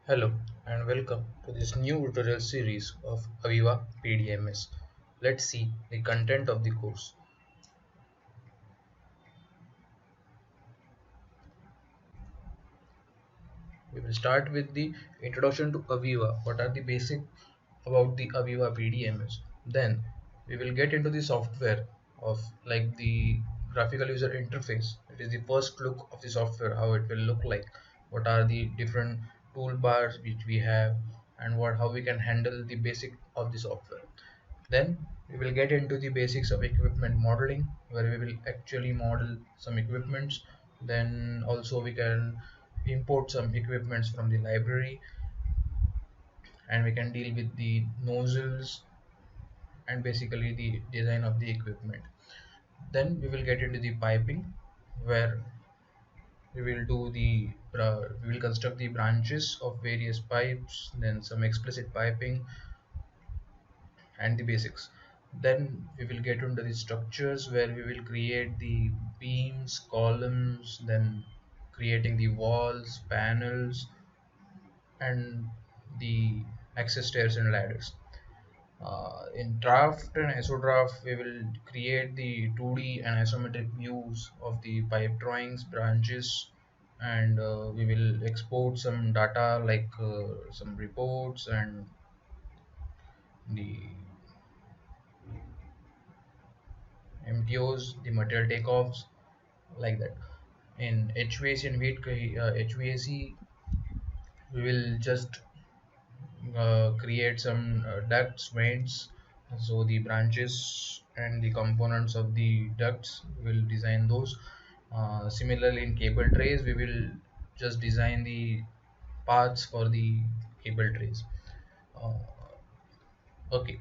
Hello and welcome to this new tutorial series of AVEVA PDMS. Let's see the content of the course. We will start with the introduction to AVEVA. What are the basic about the AVEVA PDMS? Then we will get into the software of like the graphical user interface. It is the first look of the software, how it will look like. What are the different toolbars which we have and how we can handle the basic of the software. Then we will get into the basics of equipment modeling, where we will actually model some equipments. Then also we can import some equipments from the library, and we can deal with the nozzles and basically the design of the equipment. Then we will get into the piping, where we will do the we will construct the branches of various pipes, then some explicit piping and the basics. Then we will get into the structures, where we will create the beams, columns, then creating the walls, panels, and the access stairs and ladders. In draft and isodraft, we will create the 2D and isometric views of the pipe drawings, branches, and we will export some data like some reports and the MTOs, the material takeoffs, like that. In HVAC and HVAC, we will just create some ducts, vents. So the branches and the components of the ducts, will design those. Similarly, in cable trays, we will just design the parts for the cable trays. Uh, okay,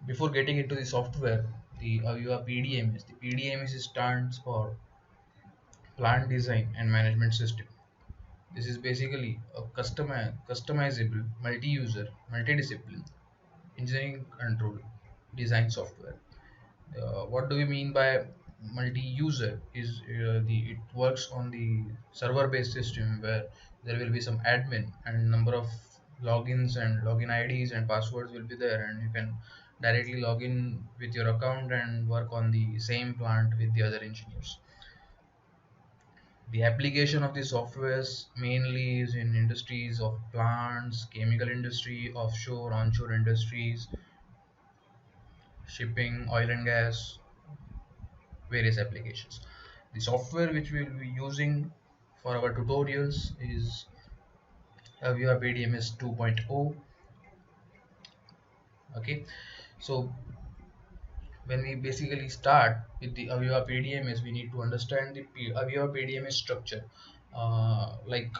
before getting into the software, the AVEVA PDMS. The PDMS stands for Plant Design and Management System. This is basically a customizable, multi-user, multi-discipline engineering control design software. What do we mean by multi-user? Is it works on the server-based system, where there will be some admin and number of logins and login IDs and passwords will be there, and you can directly log in with your account and work on the same plant with the other engineers. The application of the softwares mainly is in industries of plants, chemical industry, offshore, onshore industries, shipping, oil and gas, various applications. The software which we will be using for our tutorials is AVEVA PDMS 2.0. Okay, so when we basically start with the AVEVA PDMS, we need to understand the AVEVA PDMS structure, like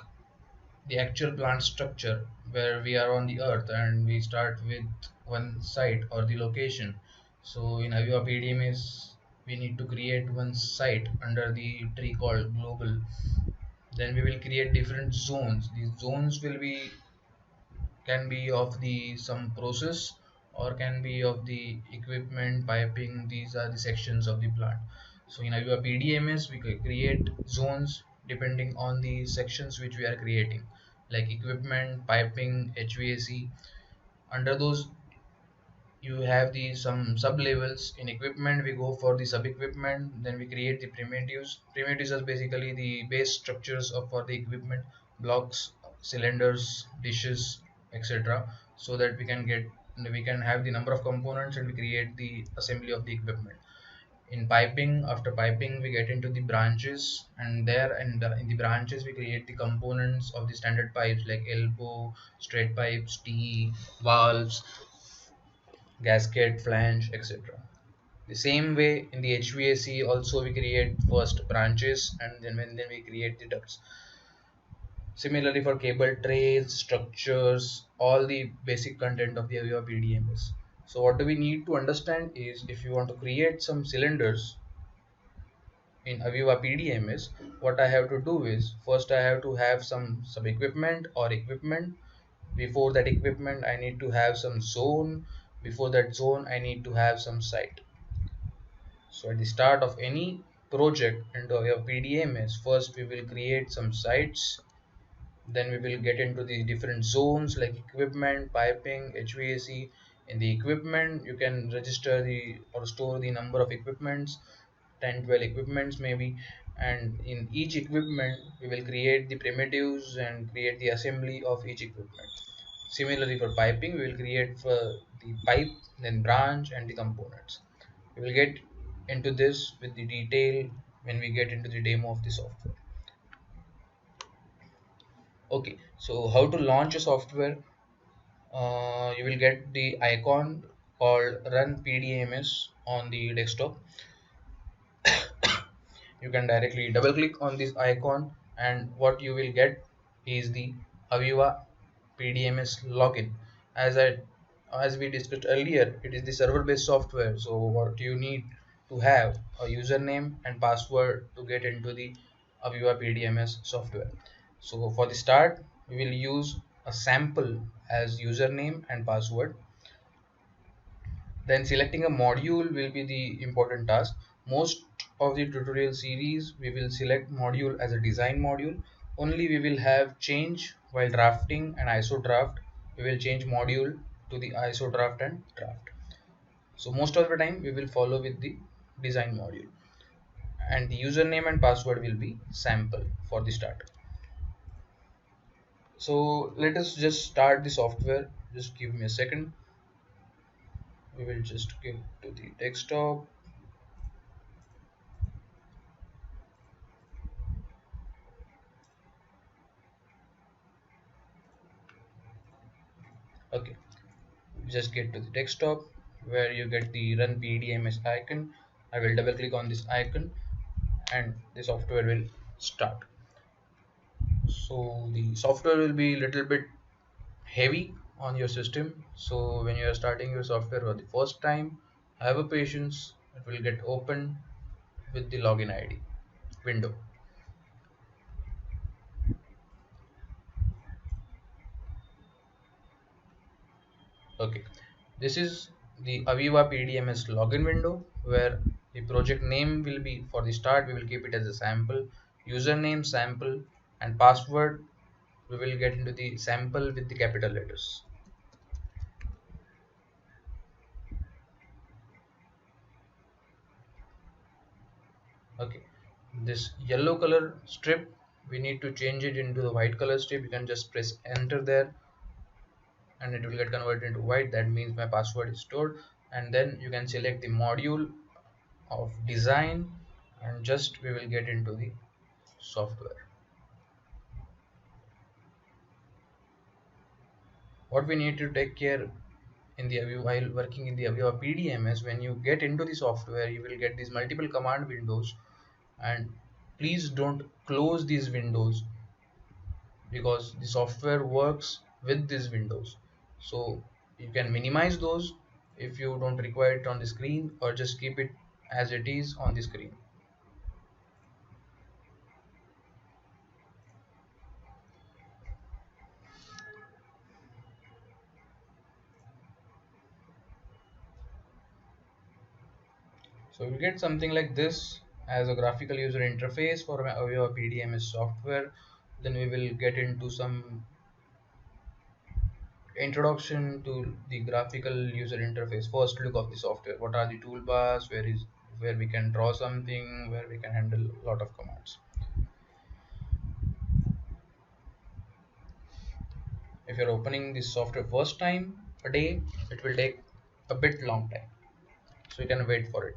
the actual plant structure, where we are on the earth and we start with one site or the location. So in AVEVA PDMS, we need to create one site under the tree called global. Then we will create different zones. These zones will be can be of the some process, or can be of the equipment, piping. These are the sections of the plant. So in our PDMS, we can create zones depending on the sections which we are creating, like equipment, piping, HVAC. Under those, you have the some sub levels. In equipment, we go for the sub equipment. Then we create the primitives are basically the base structures of for the equipment: blocks, cylinders, dishes, etc. So that we can have the number of components and we create the assembly of the equipment. In piping, after piping, we get into the branches, and there and in the branches we create the components of the standard pipes, like elbow, straight pipes, T, valves, gasket, flange, etc. The same way in the HVAC also, we create first branches, and then we create the ducts. Similarly for cable trays, structures, all the basic content of the AVEVA PDMS. So what do we need to understand is, if you want to create some cylinders in AVEVA PDMS, what I have to do is, first I have to have some equipment or equipment. Before that equipment, I need to have some zone. Before that zone, I need to have some site. So at the start of any project into your PDMS, first we will create some sites, Then we will get into the different zones like equipment, piping, HVAC. In the equipment, you can register the or store the number of equipments, 10, 12 equipments maybe. And in each equipment, we will create the primitives and create the assembly of each equipment. Similarly, for piping, we will create for the pipe, then branch, and the components. We will get into this with the detail when we get into the demo of the software. Okay, so how to launch a software? You will get the icon called Run PDMS on the desktop. You can directly double click on this icon, and what you will get is the AVEVA PDMS login. As we discussed earlier, it is the server based software, so what you need to have a username and password to get into the AVEVA PDMS software. So for the start, we will use a sample as username and password. Then selecting a module will be the important task. Most of the tutorial series we will select module as a design module. Only we will have change while drafting and ISO draft. We will change module to the ISO draft and draft. So most of the time we will follow with the design module, and the username and password will be sample for the start. So let us just start the software. Just give me a second. We will just go to the desktop. Okay, just get to the desktop where you get the run PDMS icon. I will double click on this icon and the software will start. So the software will be a little bit heavy on your system, so when you are starting your software for the first time, have a patience. It will get open with the login ID window. Okay, this is the AVEVA PDMS login window where the project name will be, for the start we will keep it as a sample, username sample, and password we will get into the sample with the capital letters. Okay, this yellow color strip we need to change it into the white color strip. You can just press enter there and it will get converted into white. That means my password is stored. And then you can select the module of design and just we will get into the software. What we need to take care in the while working in the AVEVA PDMS, when you get into the software you will get these multiple command windows, and please don't close these windows because the software works with these windows. So you can minimize those if you don't require it on the screen, or just keep it as it is on the screen. So you get something like this as a graphical user interface for your PDMS software. Then we will get into some introduction to the graphical user interface. First look of the software. What are the toolbars? Where we can draw something, where we can handle a lot of commands. If you're opening this software first time a day, it will take a bit long time. So you can wait for it.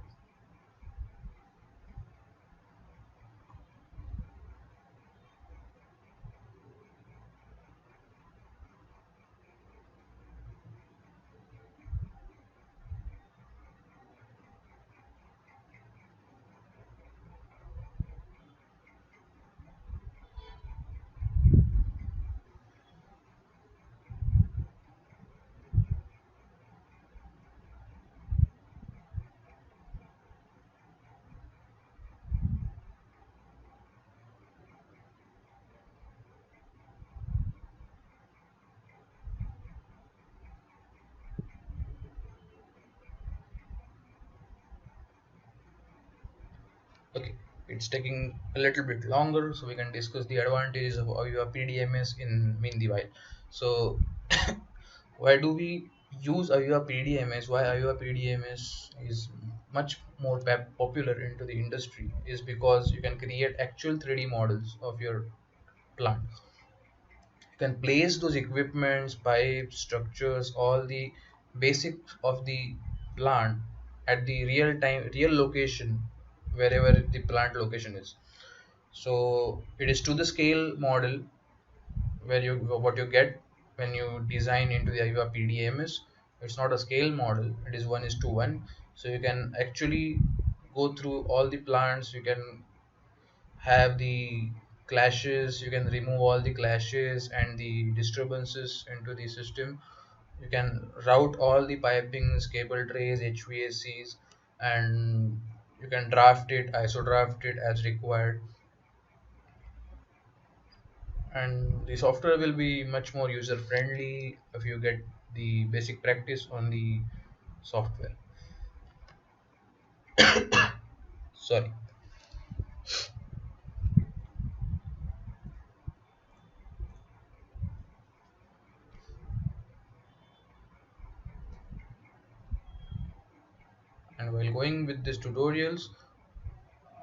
it's taking a little bit longer, so we can discuss the advantages of AVEVA PDMS in meanwhile. So why do we use AVEVA PDMS? Why AVEVA PDMS is much more popular into the industry is because you can create actual 3D models of your plant. You can place those equipments, pipes, structures, all the basics of the plant at the real location, wherever the plant location is. So it is to the scale model where you what you get when you design into the AVEVA PDMS. It's not a scale model, it is 1:1. So you can actually go through all the plants, you can have the clashes, you can remove all the clashes and the disturbances into the system. You can route all the pipings, cable trays, HVACs, and you can draft it, iso draft it as required, and the software will be much more user friendly if you get the basic practice on the software. Sorry. And while going with these tutorials,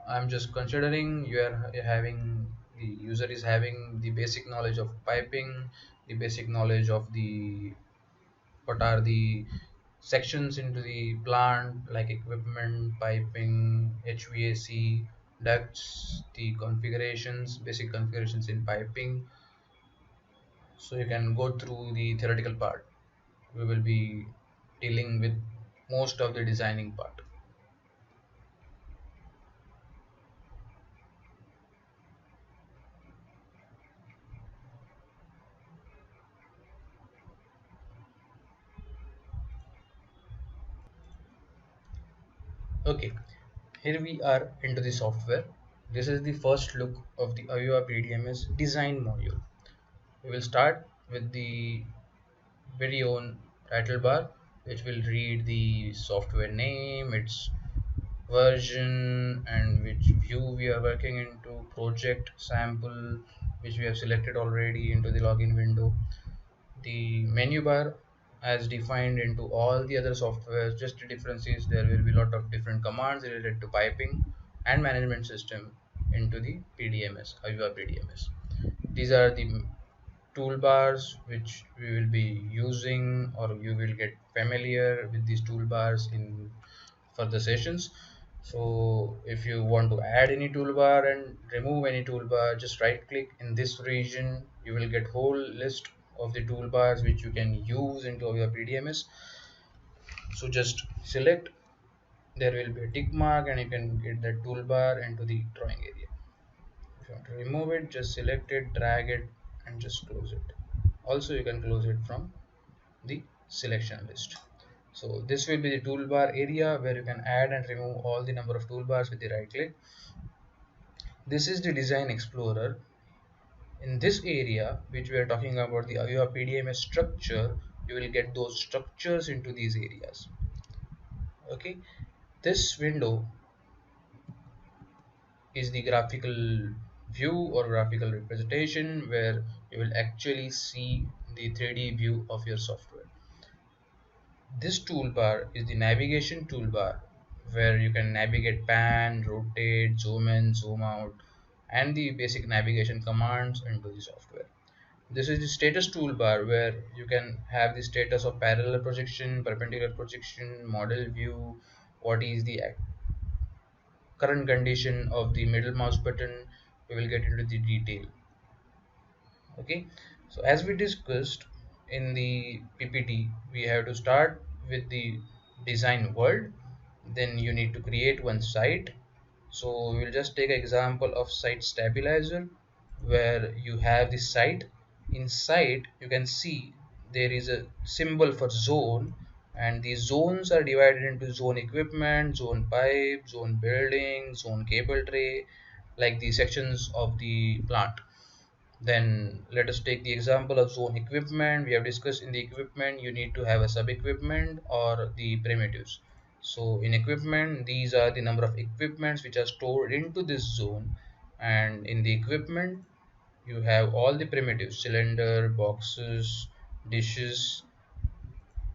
I'm just considering you are having the user is having the basic knowledge of piping, the basic knowledge of the what are the sections into the plant like equipment, piping, HVAC, ducts, the configurations, basic configurations in piping. So you can go through the theoretical part. We will be dealing with most of the designing part. Okay, here we are into the software. This is the first look of the AVEVA PDMS design module. We will start with the very own title bar, which will read the software name, its version, and which view we are working into, project, sample, which we have selected already into the login window. The menu bar as defined into all the other softwares, just the difference is there will be a lot of different commands related to piping and management system into the PDMS, AVEVA PDMS. These are the toolbars which we will be using, or you will get familiar with these toolbars in further sessions. So if you want to add any toolbar and remove any toolbar, just right click in this region, you will get whole list of the toolbars which you can use into your PDMS. So just select, there will be a tick mark, and you can get the toolbar into the drawing area. If you want to remove it, just select it, drag it, and just close it. Also you can close it from the selection list. So this will be the toolbar area where you can add and remove all the number of toolbars with the right click. This is the design explorer. In this area which we are talking about, the AVEVA PDMS structure, you will get those structures into these areas. Okay, this window is the graphical view or graphical representation where you will actually see the 3D view of your software. This toolbar is the navigation toolbar where you can navigate, pan, rotate, zoom in, zoom out, and the basic navigation commands into the software. This is the status toolbar where you can have the status of parallel projection, perpendicular projection, model view, what is the current condition of the middle mouse button. We will get into the detail. Okay, so as we discussed in the PPT, we have to start with the design world, then you need to create one site. So we'll just take an example of site stabilizer where you have the site. Inside you can see there is a symbol for zone, and these zones are divided into zone equipment, zone pipe, zone building, zone cable tray, like the sections of the plant. Then let us take the example of zone equipment. We have discussed in the equipment you need to have a sub equipment or the primitives. So in equipment, these are the number of equipments which are stored into this zone, and in the equipment you have all the primitives: cylinder, boxes, dishes,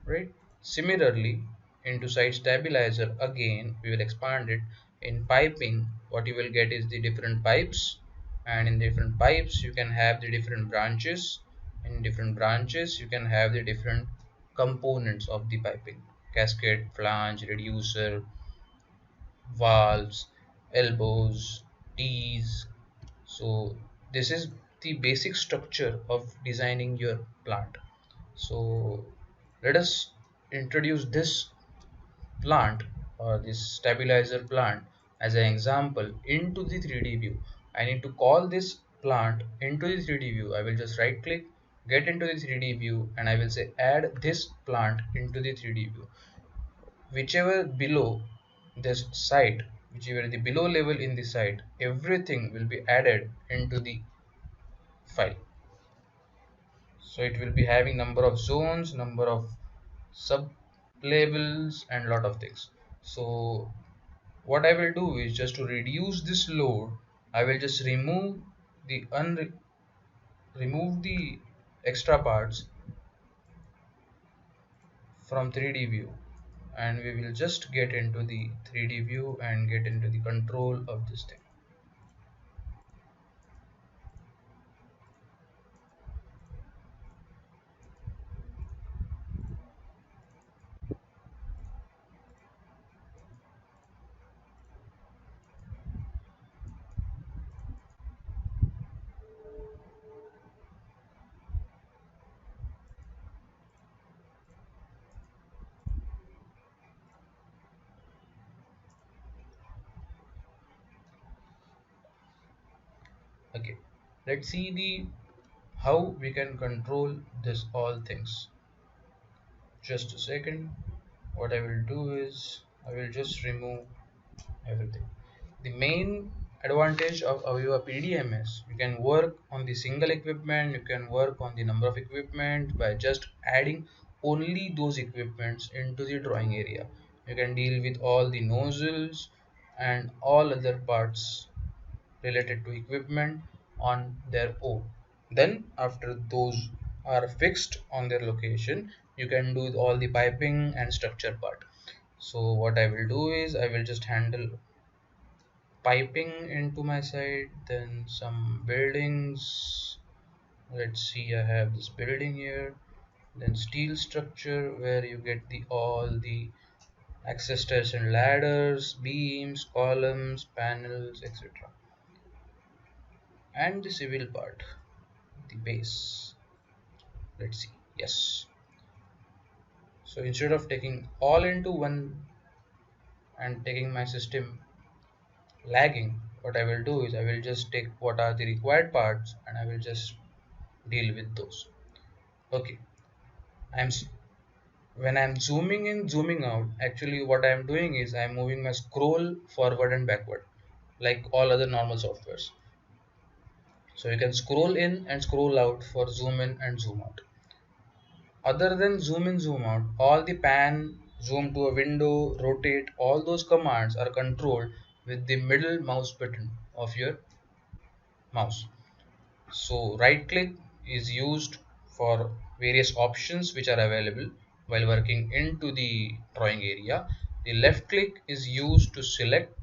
right? Similarly, into site stabilizer, again we will expand it. In piping, what you will get is the different pipes, and in different pipes you can have the different branches. In different branches you can have the different components of the piping: cascade, flange, reducer, valves, elbows, tees. So this is the basic structure of designing your plant. So let us introduce this plant, or this stabilizer plant, as an example into the 3D view. I need to call this plant into the 3D view. I will just right click, get into the 3D view, and I will say add this plant into the 3D view. Whichever below this site, whichever the below level in the site, everything will be added into the file. So it will be having number of zones, number of sub labels, and lot of things. So what I will do is, just to reduce this load, I will just the remove the extra parts from 3D view, and we will just get into the 3D view and get into the control of this thing. Okay, let's see the how we can control this all things. Just a second. What I will do is, I will just remove everything. The main advantage of AVEVA PDMS, you can work on the single equipment, you can work on the number of equipment by just adding only those equipments into the drawing area. You can deal with all the nozzles and all other parts related to equipment on their own. Then after those are fixed on their location, you can do all the piping and structure part. So what I will do is, I will just handle piping into my site, then some buildings. Let's see, I have this building here, then steel structure where you get the all the access stairs and ladders, beams, columns, panels, etc., and the civil part, the base. Let's see. Yes, so instead of taking all into one and taking my system lagging, what I will do is, I will just take what are the required parts and I will just deal with those. Okay, I'm when I'm zooming in, zooming out, actually what I'm doing is, I'm moving my scroll forward and backward like all other normal softwares. So you can scroll in and scroll out for zoom in and zoom out. Other than zoom in, zoom out, all the pan, zoom to a window, rotate, all those commands are controlled with the middle mouse button of your mouse. So right click is used for various options which are available while working into the drawing area. The left click is used to select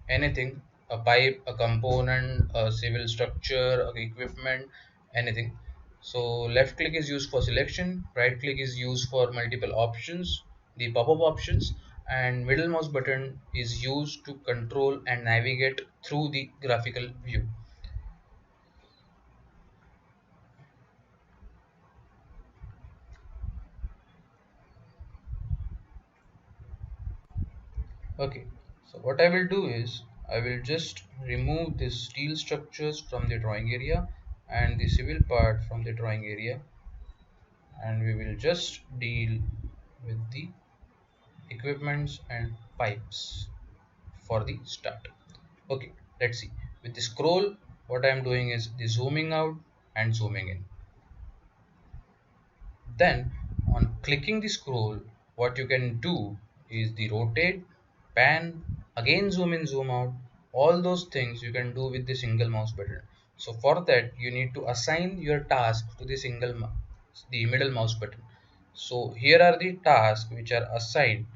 anything: a pipe, a component, a civil structure, equipment, anything. So left click is used for selection, right click is used for multiple options, the pop-up options, and middle mouse button is used to control and navigate through the graphical view. Okay, so what I will do is, I will just remove the steel structures from the drawing area and the civil part from the drawing area, and we will just deal with the equipments and pipes for the start. Okay, let's see. With the scroll, what I am doing is the zooming out and zooming in. Then on clicking the scroll, what you can do is the rotate, pan, again zoom in, zoom out. All those things you can do with the single mouse button. So for that you need to assign your task to the middle mouse button. So here are the tasks which are assigned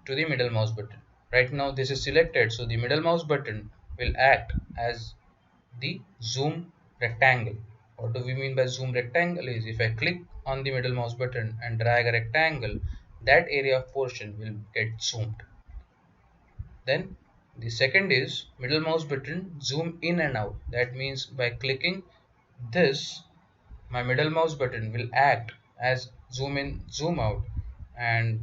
to the middle mouse button. Right now this is selected, so the middle mouse button will act as the zoom rectangle. What do we mean by zoom rectangle is if I click on the middle mouse button and drag a rectangle, that area of portion will get zoomed. Then the second is middle mouse button zoom in and out. That means by clicking this, my middle mouse button will act as zoom in, zoom out, and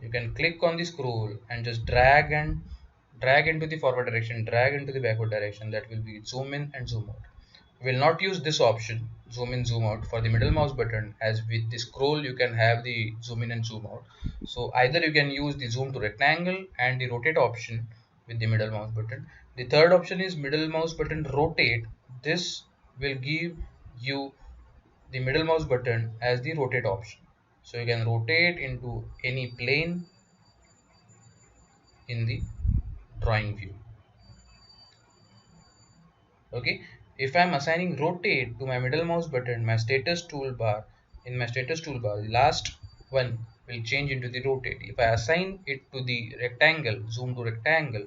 you can click on the scroll and just drag into the forward direction, drag into the backward direction. That will be zoom in and zoom out. We will not use this option, zoom in, zoom out, for the middle mouse button, as with the scroll you can have the zoom in and zoom out. So either you can use the zoom to rectangle and the rotate option with the middle mouse button. The third option is middle mouse button rotate. This will give you the middle mouse button as the rotate option. So you can rotate into any plane in the drawing view. Okay, if I'm assigning rotate to my middle mouse button, my status toolbar, the last one will change into the rotate. If I assign it to the rectangle, zoom to rectangle,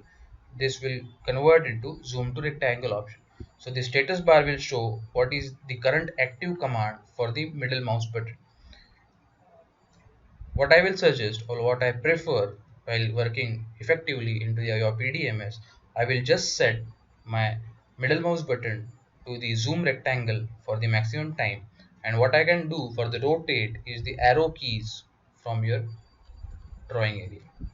this will convert into zoom to rectangle option. So the status bar will show what is the current active command for the middle mouse button. What I will suggest, or what I prefer while working effectively into your PDMS, I will just set my middle mouse button to the zoom rectangle for the maximum time, and what I can do for the rotate is the arrow keys from your drawing area,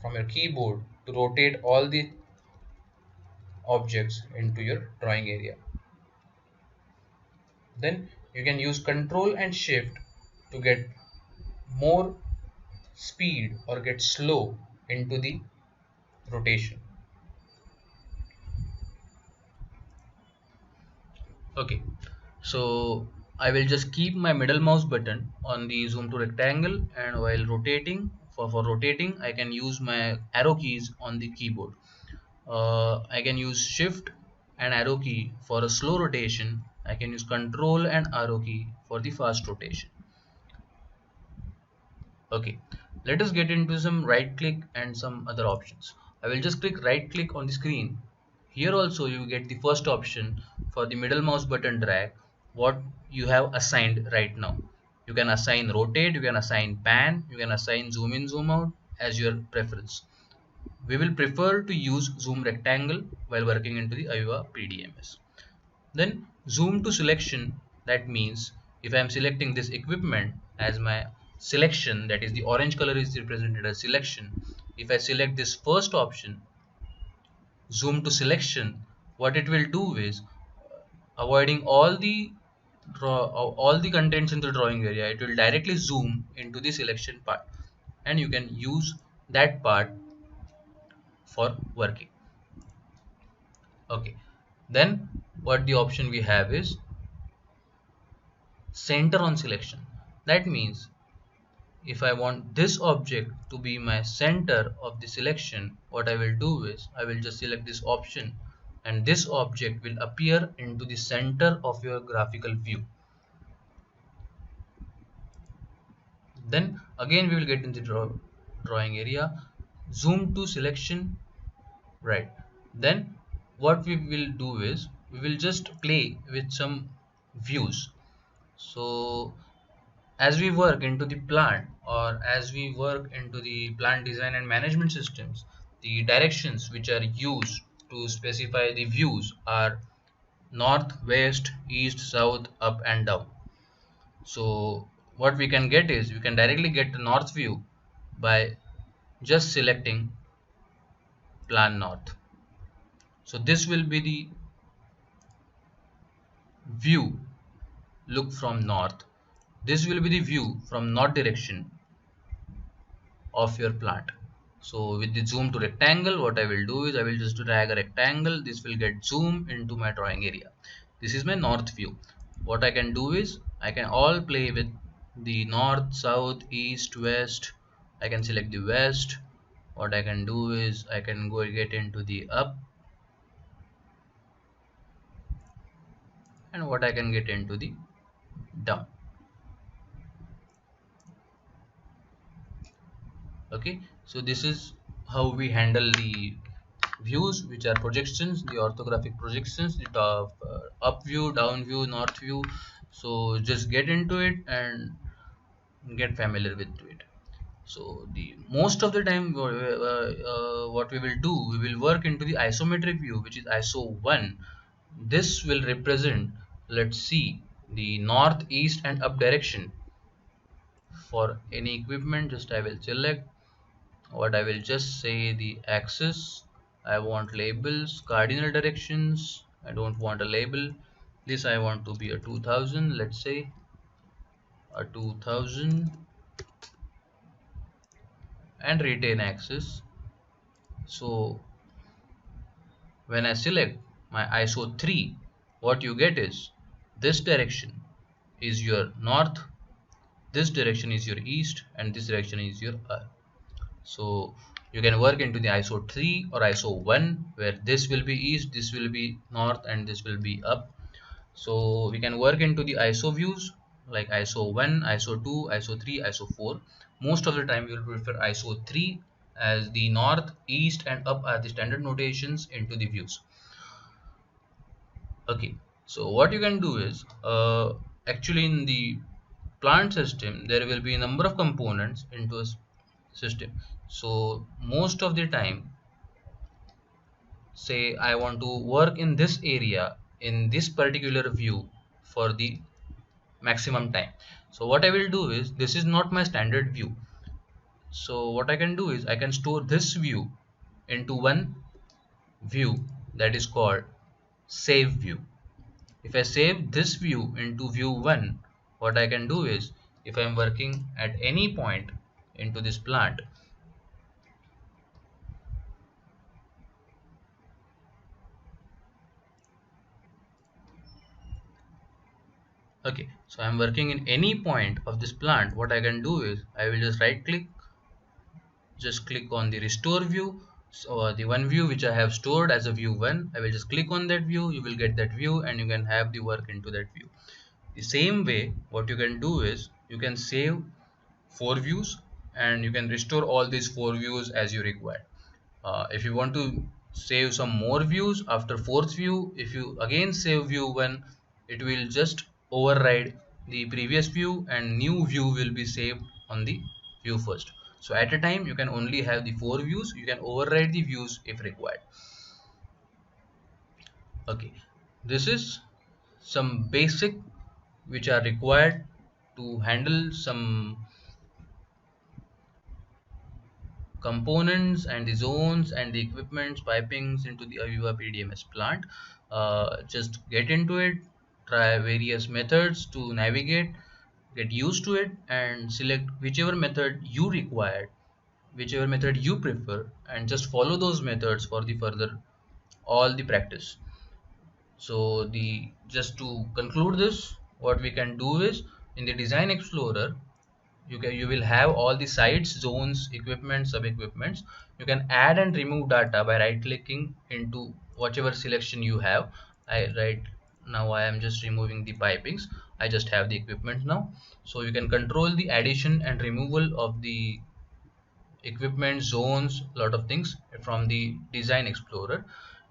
from your keyboard, to rotate all the objects into your drawing area. Then you can use Control and Shift to get more speed or get slow into the rotation. Okay, so I will just keep my middle mouse button on the zoom to rectangle, and while rotating, for rotating, I can use my arrow keys on the keyboard. I can use shift and arrow key for a slow rotation. I can use control and arrow key for the fast rotation. Okay, let us get into some right click and some other options. I will just click right click on the screen. Here also you get the first option for the middle mouse button drag, what you have assigned right now. You can assign rotate, you can assign pan, you can assign zoom in, zoom out as your preference. We will prefer to use zoom rectangle while working into the AVEVA PDMS. Then zoom to selection, that means if I am selecting this equipment as my selection, that is the orange color is represented as selection. If I select this first option, zoom to selection, what it will do is avoiding all the contents in the drawing area, it will directly zoom into the selection part, and you can use that part for working. Okay, then what the option we have is center on selection. That means if I want this object to be my center of the selection, what I will do is I will just select this option, and this object will appear into the center of your graphical view. Then again we will get into the drawing area, zoom to selection, right. Then what we will do is we will just play with some views. So as we work into the plant, or as we work into the plant design and management systems, the directions which are used to specify the views are north, west, east, south, up and down. So what we can get is we can directly get the north view by just selecting plan north. So this will be the view look from north. This will be the view from north direction of your plant. So with the zoom to rectangle, what I will do is I will just drag a rectangle. This will get zoom into my drawing area. This is my north view. What I can do is I can all play with the north, south, east, west, I can select the west. What I can do is I can go get into the up, and what I can get into the down. Okay, so this is how we handle the views, which are projections, the orthographic projections, the top, up view, down view, north view. So just get into it and get familiar with it. So the most of the time what we will do, we will work into the isometric view, which is ISO 1. This will represent, let's see, the north, east and up direction for any equipment. Just I will select what I will just say the axis. I want labels, cardinal directions. I don't want a label. This I want to be a 2000, let's say a 2000, and retain axis. So when I select my ISO 3, what you get is this direction is your north, this direction is your east, and this direction is your so you can work into the ISO 3 or ISO 1, where this will be east, this will be north, and this will be up. So we can work into the ISO views like ISO 1, ISO 2, ISO 3, ISO 4. Most of the time we will prefer ISO 3, as the north, east and up are the standard notations into the views. Okay, so what you can do is actually in the plant system there will be a number of components into a system. So most of the time, say I want to work in this area in this particular view for the maximum time. So what I will do is, this is not my standard view. So what I can do is I can store this view into one view that is called save view. If I save this view into view 1, what I can do is, if I am working at any point into this plant, okay, so I am working in any point of this plant, what I can do is I will just right click, just click on the restore view. So the one view which I have stored as a view 1, I will just click on that view, you will get that view and you can have the work into that view. The same way, what you can do is you can save 4 views and you can restore all these 4 views as you require. If you want to save some more views after 4th view, if you again save view 1, it will just override the previous view and new view will be saved on the view first. So at a time you can only have the 4 views, you can override the views if required. Okay, this is some basic which are required to handle some components and the zones and the equipments pipings into the AVEVA PDMS plant. Just get into it, try various methods to navigate, get used to it and select whichever method you require, whichever method you prefer, and just follow those methods for the further all the practice. So the just to conclude this, what we can do is, in the design explorer you will have all the sites, zones, equipment, sub equipments. You can add and remove data by right clicking into whichever selection you have. Right now I am just removing the pipings, I just have the equipment now. So you can control the addition and removal of the equipment, zones, lot of things from the design explorer.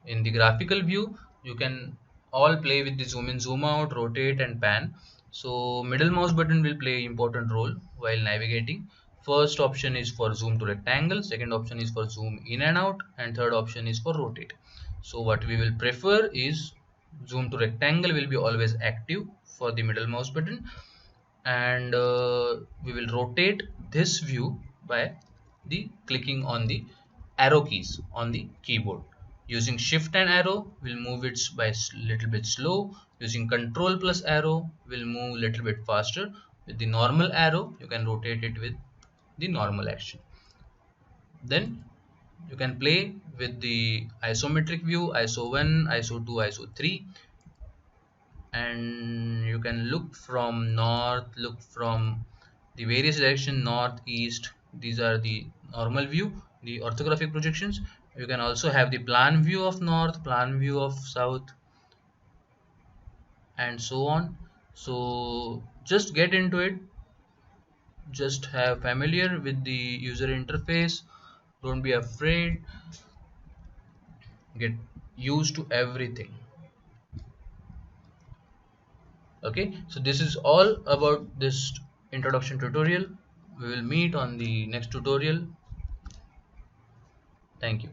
In the graphical view you can all play with the zoom in, zoom out, rotate and pan. So middle mouse button will play important role while navigating. First option is for zoom to rectangle, second option is for zoom in and out, and third option is for rotate. So what we will prefer is zoom to rectangle will be always active for the middle mouse button, and we will rotate this view by the clicking on the arrow keys on the keyboard. Using shift and arrow we'll move it by little bit slow. Using control plus arrow we'll move little bit faster. With the normal arrow you can rotate it with the normal action. Then you can play with the isometric view, ISO 1, ISO 2, ISO 3, and you can look from north, look from the various direction, north, east, These are the normal view, the orthographic projections. You can also have the plan view of north, plan view of south, and so on. So just get into it, just have familiar with the user interface, don't be afraid, get used to everything. Okay, so this is all about this introduction tutorial. We will meet on the next tutorial. Thank you.